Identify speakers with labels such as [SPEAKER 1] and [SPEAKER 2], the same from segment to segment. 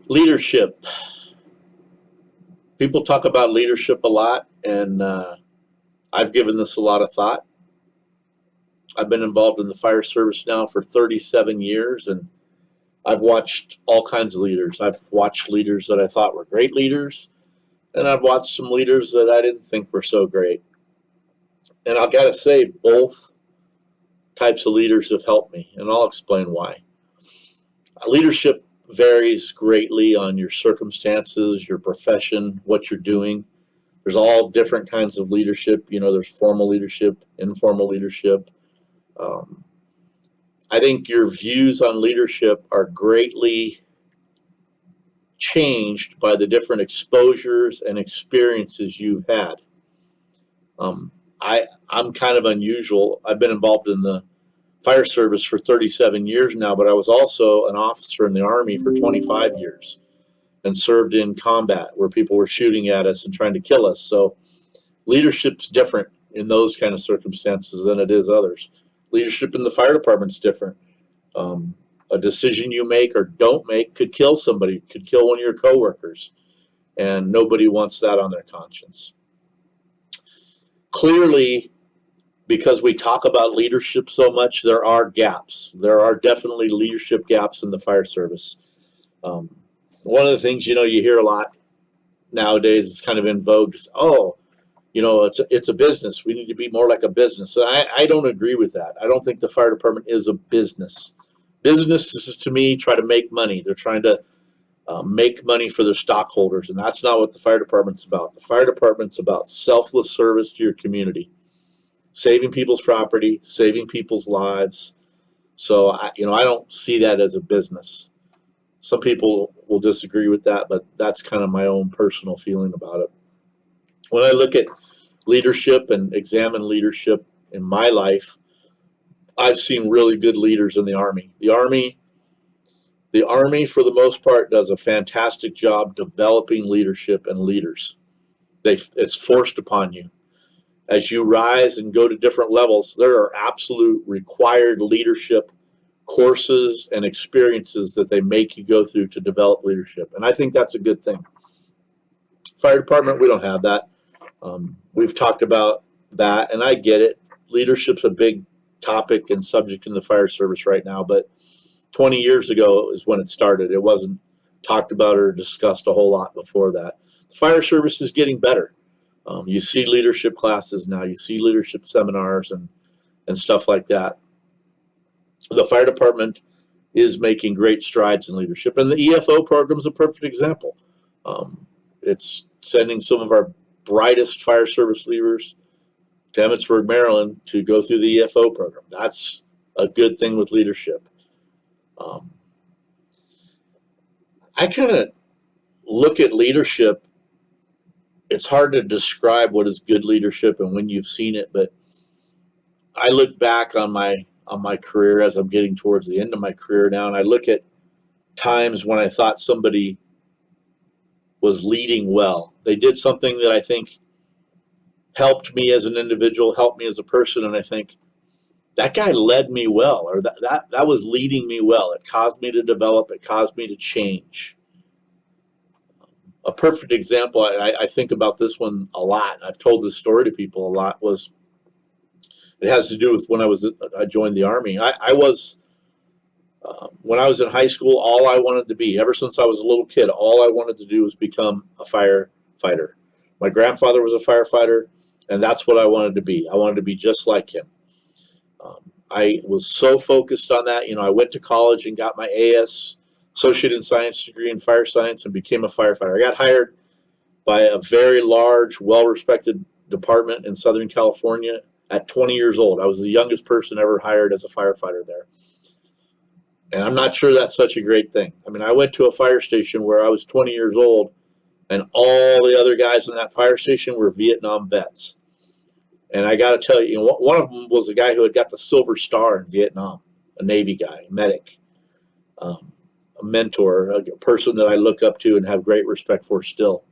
[SPEAKER 1] Leadership. People talk about leadership a lot, and I've given this a lot of thought. I've been involved in the fire service now for 37 years, and I've watched all kinds of leaders. I've watched leaders that I thought were great leaders, and I've watched some leaders that I didn't think were so great. And I've got to say, both types of leaders have helped me, and I'll explain why. Leadership varies greatly on your circumstances, your profession, what you're doing. There's all different kinds of leadership. You know, there's formal leadership, informal leadership. Um, I think your views on leadership are greatly changed by the different exposures and experiences you've had. Um, I'm kind of unusual. I've been involved in the fire service for 37 years now, but I was also an officer in the Army for 25 years and served in combat where people were shooting at us and trying to kill us. So leadership's different in those kind of circumstances than it is others. Leadership in the fire department's different. A decision you make or don't make could kill somebody, could kill one of your coworkers, and nobody wants that on their conscience. Clearly, because we talk about leadership so much, there are gaps. There are definitely leadership gaps in the fire service. One of the things, you hear a lot nowadays, it's kind of in vogue, is, oh, it's a business. We need to be more like a business. And I don't agree with that. I don't think the fire department is a business. Businesses, to me, try to make money. They're trying to make money for their stockholders, and that's not what the fire department's about. The fire department's about selfless service to your community, saving people's property, saving people's lives. So, I don't see that as a business. Some people will disagree with that, but that's kind of my own personal feeling about it. When I look at leadership and examine leadership in my life, I've seen really good leaders in the Army. The Army, for the most part, does a fantastic job developing leadership and leaders. It's forced upon you. As you rise and go to different levels, there are absolute required leadership courses and experiences that they make you go through to develop leadership. And I think that's a good thing. Fire department, we don't have that. We've talked about that, and I get it. Leadership's a big topic and subject in the fire service right now, but 20 years ago is when it started. It wasn't talked about or discussed a whole lot before that. The fire service is getting better. You see leadership classes now. You see leadership seminars and stuff like that. The fire department is making great strides in leadership, and the EFO program is a perfect example. It's sending some of our brightest fire service leaders to Emmitsburg, Maryland, to go through the EFO program. That's a good thing with leadership. I kind of look at leadership. It's hard to describe what is good leadership and when you've seen it, but I look back on my career as I'm getting towards the end of my career now, and I look at times when I thought somebody was leading well. They did something that I think helped me as an individual, helped me as a person, and I think that guy led me well, or that was leading me well. It caused me to develop. It caused me to change. A perfect example, I think about this one a lot. I've told this story to people a lot. It has to do with when I joined the Army. When I was in high school, all I wanted to be, ever since I was a little kid, all I wanted to do was become a firefighter. My grandfather was a firefighter, and that's what I wanted to be. I wanted to be just like him. I was so focused on that. I went to college and got my AS, Associate in Science degree in fire science, and became a firefighter. I got hired by a very large, well-respected department in Southern California at 20 years old. I was the youngest person ever hired as a firefighter there. And I'm not sure that's such a great thing. I mean, I went to a fire station where I was 20 years old, and all the other guys in that fire station were Vietnam vets. And I got to tell you, one of them was a guy who had got the Silver Star in Vietnam, a Navy guy, medic, a mentor, a person that I look up to and have great respect for still.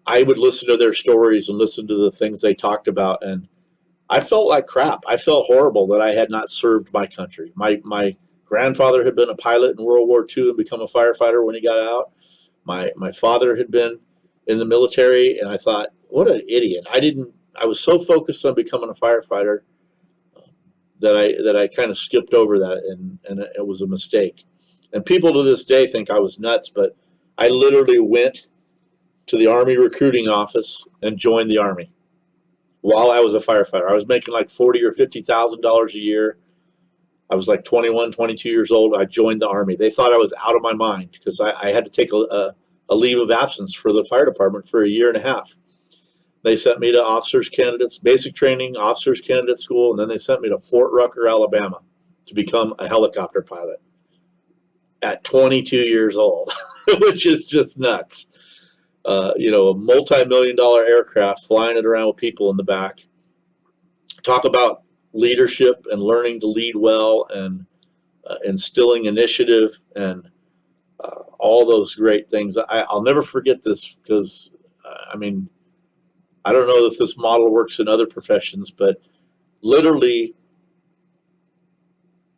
[SPEAKER 1] I would listen to their stories and listen to the things they talked about, and I felt like crap. I felt horrible that I had not served my country. My grandfather had been a pilot in World War II and become a firefighter when he got out. My father had been in the military, and I thought, what an idiot. I was so focused on becoming a firefighter that I kind of skipped over that, and it was a mistake. And people to this day think I was nuts, but I literally went to the Army recruiting office and joined the Army while I was a firefighter. I was making like $40,000 or $50,000 a year. I was like 21, 22 years old. I joined the Army. They thought I was out of my mind because I had to take a leave of absence for the fire department for a year and a half. They sent me to officers candidates, basic training, officers candidate school, and then they sent me to Fort Rucker, Alabama to become a helicopter pilot at 22 years old, which is just nuts. A multi-million-dollar aircraft flying it around with people in the back. Talk about leadership and learning to lead well and instilling initiative and all those great things. I'll never forget this because, I don't know if this model works in other professions, but literally,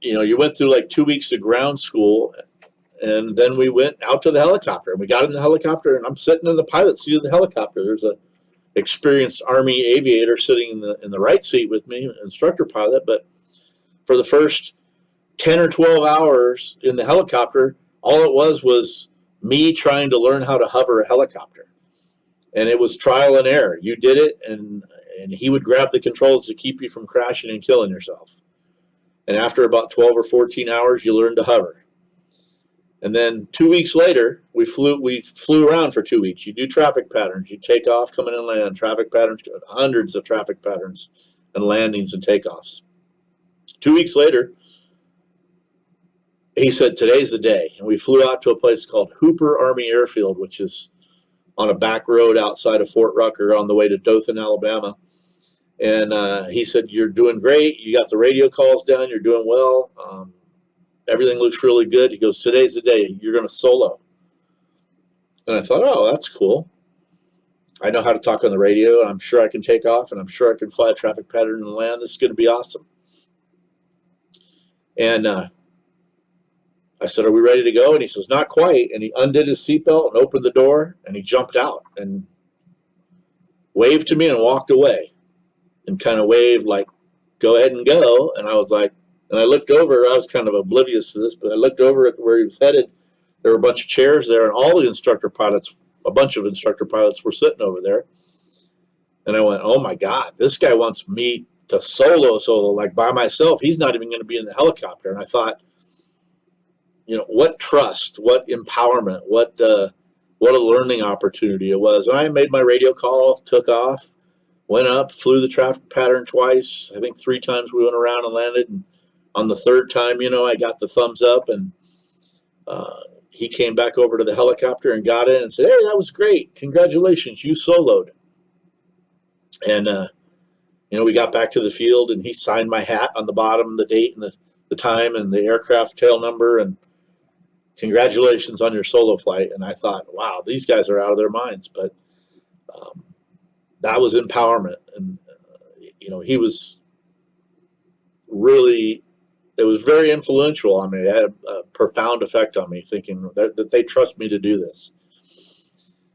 [SPEAKER 1] you went through like 2 weeks of ground school, and then we went out to the helicopter, and we got in the helicopter, and I'm sitting in the pilot seat of the helicopter. There's a experienced Army aviator sitting in the right seat with me, instructor pilot. But for the first 10 or 12 hours in the helicopter, all it was me trying to learn how to hover a helicopter. And it was trial and error. You did it, and he would grab the controls to keep you from crashing and killing yourself. And after about 12 or 14 hours, you learned to hover. And then 2 weeks later, we flew around for 2 weeks. You do traffic patterns. You take off, come in and land, traffic patterns, hundreds of traffic patterns and landings and takeoffs. 2 weeks later, he said, today's the day. And we flew out to a place called Hooper Army Airfield, which is on a back road outside of Fort Rucker on the way to Dothan, Alabama. And he said, you're doing great. You got the radio calls down. You're doing well. Everything looks really good. He goes, today's the day. You're going to solo. And I thought, oh, that's cool. I know how to talk on the radio, and I'm sure I can take off, and I'm sure I can fly a traffic pattern and land. This is going to be awesome. And I said, are we ready to go? And he says, not quite. And he undid his seatbelt and opened the door, and he jumped out and waved to me and walked away and kind of waved like, go ahead and go. And I was like, and I looked over, I was kind of oblivious to this, but I looked over at where he was headed. There were a bunch of chairs there, and all the instructor pilots, a bunch of instructor pilots were sitting over there. And I went, oh my God, this guy wants me to solo like by myself. He's not even going to be in the helicopter. And I thought, what trust, what empowerment, what a learning opportunity it was. And I made my radio call, took off, went up, flew the traffic pattern twice. I think 3 times we went around and landed. And on the 3rd time, I got the thumbs up, and he came back over to the helicopter and got in and said, hey, that was great. Congratulations, you soloed. And, we got back to the field, and he signed my hat on the bottom, the date and the time and the aircraft tail number, and congratulations on your solo flight. And I thought, wow, these guys are out of their minds. But that was empowerment. And, he was really, it was very influential on me. It had a profound effect on me, thinking that they trust me to do this.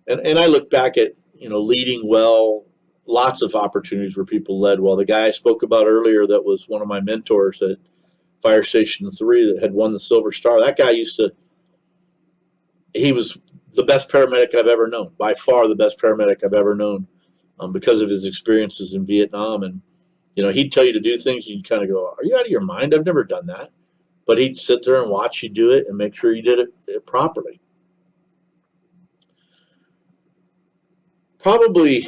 [SPEAKER 1] And I look back at, leading well, lots of opportunities where people led well. The guy I spoke about earlier that was one of my mentors at Fire Station 3 that had won the Silver Star, that guy he was the best paramedic I've ever known, by far the best paramedic I've ever known, because of his experiences in Vietnam. And, he'd tell you to do things, and you'd kind of go, are you out of your mind? I've never done that. But he'd sit there and watch you do it and make sure you did it properly. Probably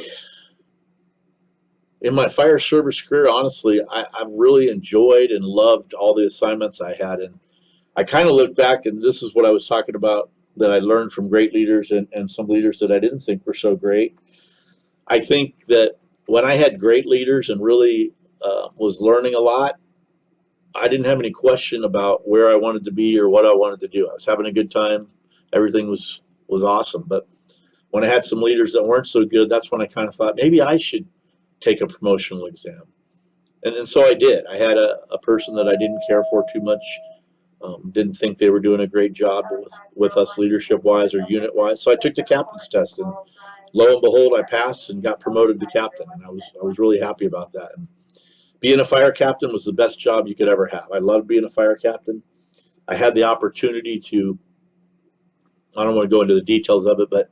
[SPEAKER 1] in my fire service career, honestly, I've really enjoyed and loved all the assignments I had. And I kind of look back, and this is what I was talking about, that I learned from great leaders and some leaders that I didn't think were so great. I think that when I had great leaders and really was learning a lot, I didn't have any question about where I wanted to be or what I wanted to do. I was having a good time. Everything was awesome. But when I had some leaders that weren't so good, that's when I kind of thought, maybe I should take a promotional exam. And so I did. I had a person that I didn't care for too much Didn't think they were doing a great job with us leadership-wise or unit-wise. So I took the captain's test, and lo and behold, I passed and got promoted to captain, and I was really happy about that. And being a fire captain was the best job you could ever have. I loved being a fire captain. I had the opportunity to, I don't want to go into the details of it, but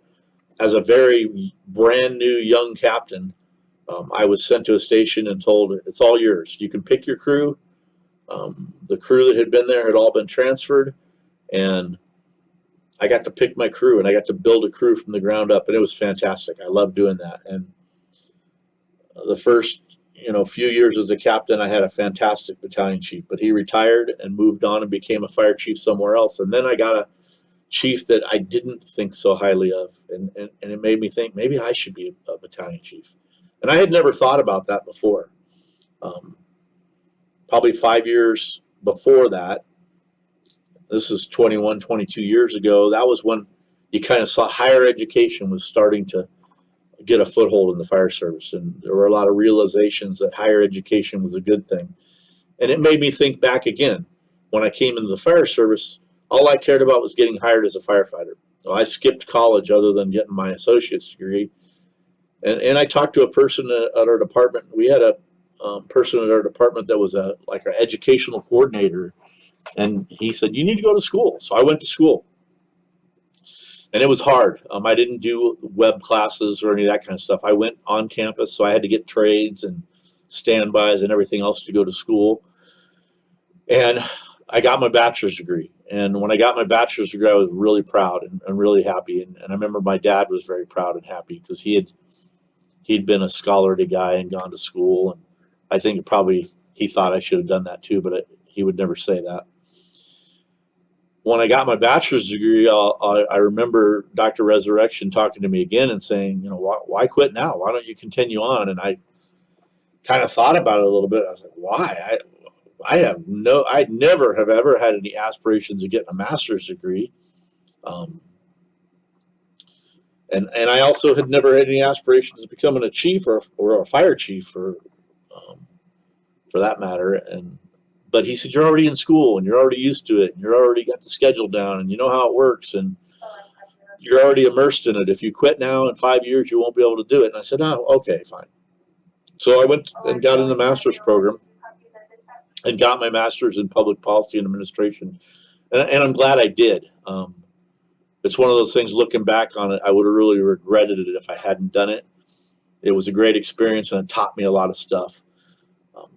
[SPEAKER 1] as a very brand new young captain, I was sent to a station and told, it's all yours. You can pick your crew. The crew that had been there had all been transferred, and I got to pick my crew, and I got to build a crew from the ground up, and it was fantastic. I loved doing that. And the first few years as a captain, I had a fantastic battalion chief, but he retired and moved on and became a fire chief somewhere else. And then I got a chief that I didn't think so highly of, and it made me think maybe I should be a battalion chief. And I had never thought about that before. Probably 5 years before that, this is 21, 22 years ago, that was when you kind of saw higher education was starting to get a foothold in the fire service. And there were a lot of realizations that higher education was a good thing. And it made me think back again. When I came into the fire service, all I cared about was getting hired as a firefighter. So I skipped college other than getting my associate's degree. And I talked to a person at our department. We had a person at our department that was like an educational coordinator. And he said, you need to go to school. So I went to school. And it was hard. I didn't do web classes or any of that kind of stuff. I went on campus, so I had to get trades and standbys and everything else to go to school. And I got my bachelor's degree. And when I got my bachelor's degree, I was really proud and really happy. And I remember my dad was very proud and happy because he'd been a scholarly guy and gone to school. And I think he thought I should have done that too, but he would never say that. When I got my bachelor's degree, I remember Dr. Resurrection talking to me again and saying, why quit now? Why don't you continue on? And I kind of thought about it a little bit. I was like, why? I never have ever had any aspirations of getting a master's degree. And I also had never had any aspirations of becoming a chief or a fire chief for that matter. But he said, you're already in school and you're already used to it and you're already got the schedule down and you know how it works and you're already immersed in it. If you quit now in 5 years, you won't be able to do it. And I said, oh, okay, fine. So I went and got in the master's program and got my master's in public policy and administration. And I'm glad I did. It's one of those things, looking back on it, I would have really regretted it if I hadn't done it. It was a great experience and it taught me a lot of stuff.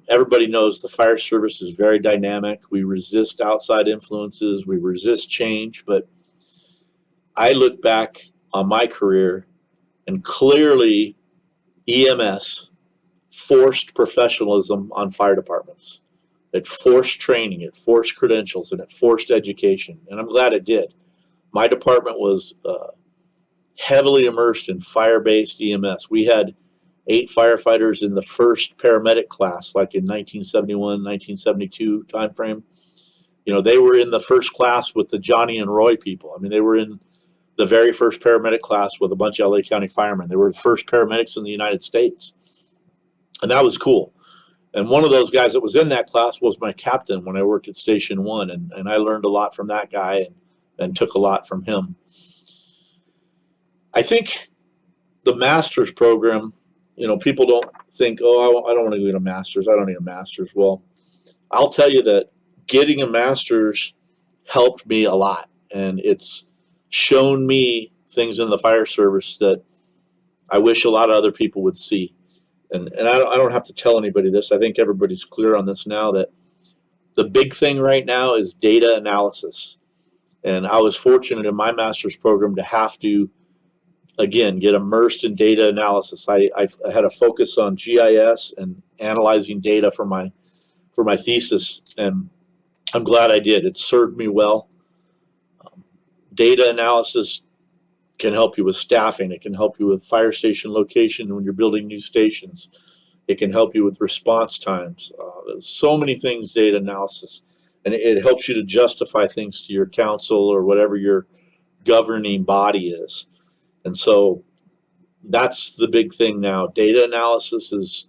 [SPEAKER 1] Everybody knows the fire service is very dynamic. We resist outside influences. We resist change. But I look back on my career and clearly EMS forced professionalism on fire departments. It forced training, it forced credentials, and it forced education. And I'm glad it did. My department was heavily immersed in fire-based EMS. We had 8 firefighters in the first paramedic class, like in 1971, 1972 timeframe. They were in the first class with the Johnny and Roy people. I mean, they were in the very first paramedic class with a bunch of LA County firemen. They were the first paramedics in the United States. And that was cool. And one of those guys that was in that class was my captain when I worked at Station 1. And I learned a lot from that guy and took a lot from him. I think the master's program, people don't think, oh, I don't want to get a master's. I don't need a master's. Well, I'll tell you that getting a master's helped me a lot. And it's shown me things in the fire service that I wish a lot of other people would see. And I don't have to tell anybody this. I think everybody's clear on this now, that the big thing right now is data analysis. And I was fortunate in my master's program to have to, again, get immersed in data analysis. I had a focus on GIS and analyzing data for my thesis, and I'm glad I did. It served me well. Data analysis can help you with staffing. It can help you with fire station location when you're building new stations. It can help you with response times. There's so many things, data analysis, and it helps you to justify things to your council or whatever your governing body is. And so that's the big thing now. Data analysis is,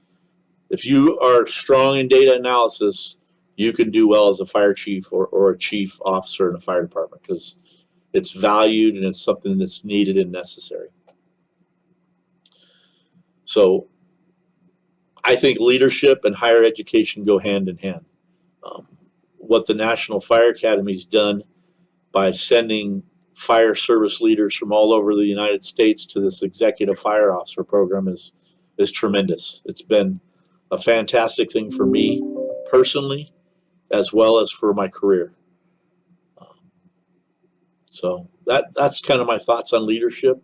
[SPEAKER 1] if you are strong in data analysis, you can do well as a fire chief or a chief officer in a fire department, because it's valued and it's something that's needed and necessary. So I think leadership and higher education go hand in hand. What the National Fire Academy's done by sending fire service leaders from all over the United States to this executive fire officer program is tremendous. It's been a fantastic thing for me personally, as well as for my career. So that's kind of my thoughts on leadership.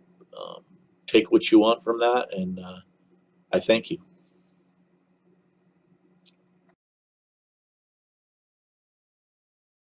[SPEAKER 1] Take what you want from that, and I thank you.